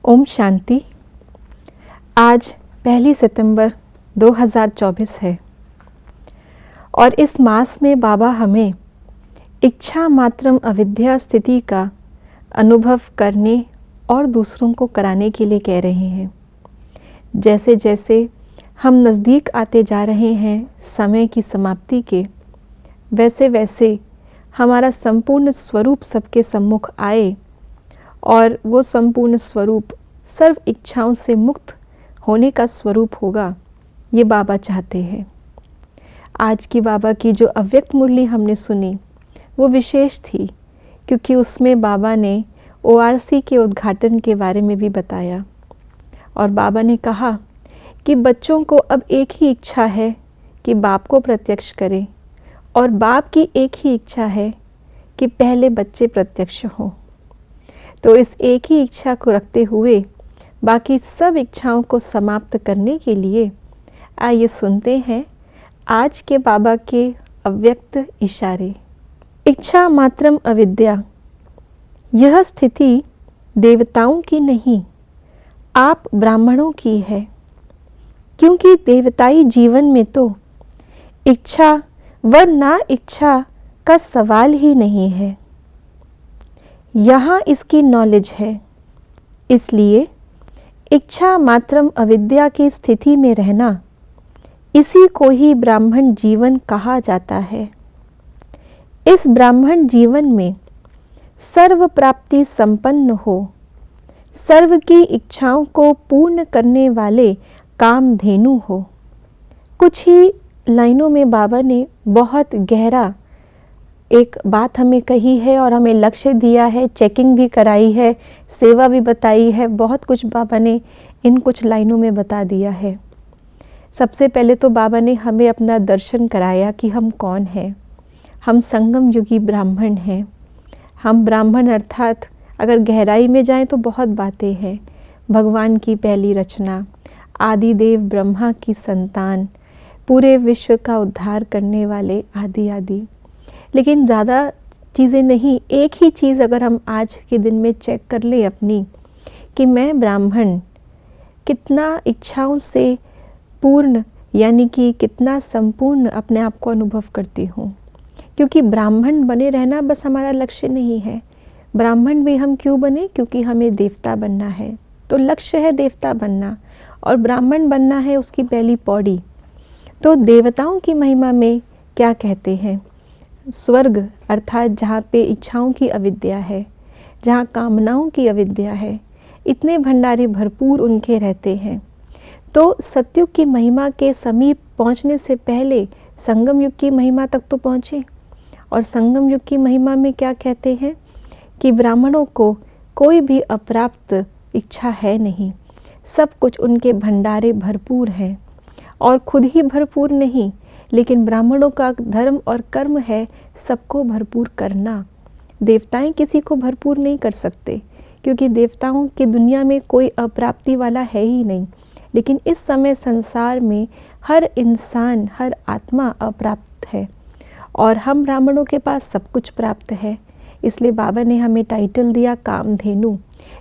ओम शांति। आज 1 सितंबर 2024 है और इस मास में बाबा हमें इच्छा मात्रम अविद्या स्थिति का अनुभव करने और दूसरों को कराने के लिए कह रहे हैं। जैसे जैसे हम नज़दीक आते जा रहे हैं समय की समाप्ति के, वैसे वैसे हमारा संपूर्ण स्वरूप सबके सम्मुख आए और वो संपूर्ण स्वरूप सर्व इच्छाओं से मुक्त होने का स्वरूप होगा, ये बाबा चाहते हैं। आज की बाबा की जो अव्यक्त मुरली हमने सुनी वो विशेष थी, क्योंकि उसमें बाबा ने ORC के उद्घाटन के बारे में भी बताया और बाबा ने कहा कि बच्चों को अब एक ही इच्छा है कि बाप को प्रत्यक्ष करें और बाप की एक ही इच्छा है कि पहले बच्चे प्रत्यक्ष हों। तो इस एक ही इच्छा को रखते हुए बाकी सब इच्छाओं को समाप्त करने के लिए आइए सुनते हैं आज के बाबा के अव्यक्त इशारे। इच्छा मात्रम अविद्या, यह स्थिति देवताओं की नहीं, आप ब्राह्मणों की है, क्योंकि देवताई जीवन में तो इच्छा व ना इच्छा का सवाल ही नहीं है। यहाँ इसकी नॉलेज है, इसलिए इच्छा मात्रम अविद्या की स्थिति में रहना, इसी को ही ब्राह्मण जीवन कहा जाता है। इस ब्राह्मण जीवन में सर्व प्राप्ति संपन्न हो, सर्व की इच्छाओं को पूर्ण करने वाले कामधेनु हो। कुछ ही लाइनों में बाबा ने बहुत गहरा एक बात हमें कही है और हमें लक्ष्य दिया है, चेकिंग भी कराई है, सेवा भी बताई है, बहुत कुछ बाबा ने इन कुछ लाइनों में बता दिया है। सबसे पहले तो बाबा ने हमें अपना दर्शन कराया कि हम कौन हैं। हम संगम युगी ब्राह्मण हैं। हम ब्राह्मण अर्थात अगर गहराई में जाएं तो बहुत बातें हैं। भगवान की पहली रचना, आदि देव ब्रह्मा की संतान, पूरे विश्व का उद्धार करने वाले आदि आदि। लेकिन ज़्यादा चीज़ें नहीं, एक ही चीज़ अगर हम आज के दिन में चेक कर लें अपनी, कि मैं ब्राह्मण कितना इच्छाओं से पूर्ण, यानी कि कितना संपूर्ण अपने आप को अनुभव करती हूँ। क्योंकि ब्राह्मण बने रहना बस हमारा लक्ष्य नहीं है। ब्राह्मण भी हम क्यों बने? क्योंकि हमें देवता बनना है, तो लक्ष्य है देवता बनना, और ब्राह्मण बनना है उसकी पहली पौड़ी। तो देवताओं की महिमा में क्या कहते हैं? स्वर्ग अर्थात जहाँ पे इच्छाओं की अविद्या है, जहाँ कामनाओं की अविद्या है, इतने भंडारे भरपूर उनके रहते हैं। तो सतयुग की महिमा के समीप पहुँचने से पहले संगम युग की महिमा तक तो पहुँचे। और संगम युग की महिमा में क्या कहते हैं कि ब्राह्मणों को कोई भी अप्राप्त इच्छा है नहीं, सब कुछ उनके भंडारे भरपूर हैं। और खुद ही भरपूर नहीं, लेकिन ब्राह्मणों का धर्म और कर्म है सबको भरपूर करना। देवताएं किसी को भरपूर नहीं कर सकते, क्योंकि देवताओं की दुनिया में कोई अप्राप्ति वाला है ही नहीं। लेकिन इस समय संसार में हर इंसान, हर आत्मा अप्राप्त है और हम ब्राह्मणों के पास सब कुछ प्राप्त है। इसलिए बाबा ने हमें टाइटल दिया कामधेनु।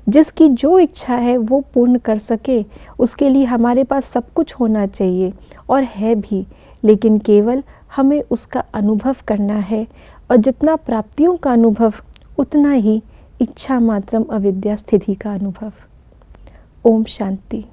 जिसकी जो इच्छा है वो पूर्ण कर सके, उसके लिए हमारे पास सब कुछ होना चाहिए और है भी, लेकिन केवल हमें उसका अनुभव करना है। और जितना प्राप्तियों का अनुभव, उतना ही इच्छा मात्रम अविद्या स्थिति का अनुभव। ओम शांति।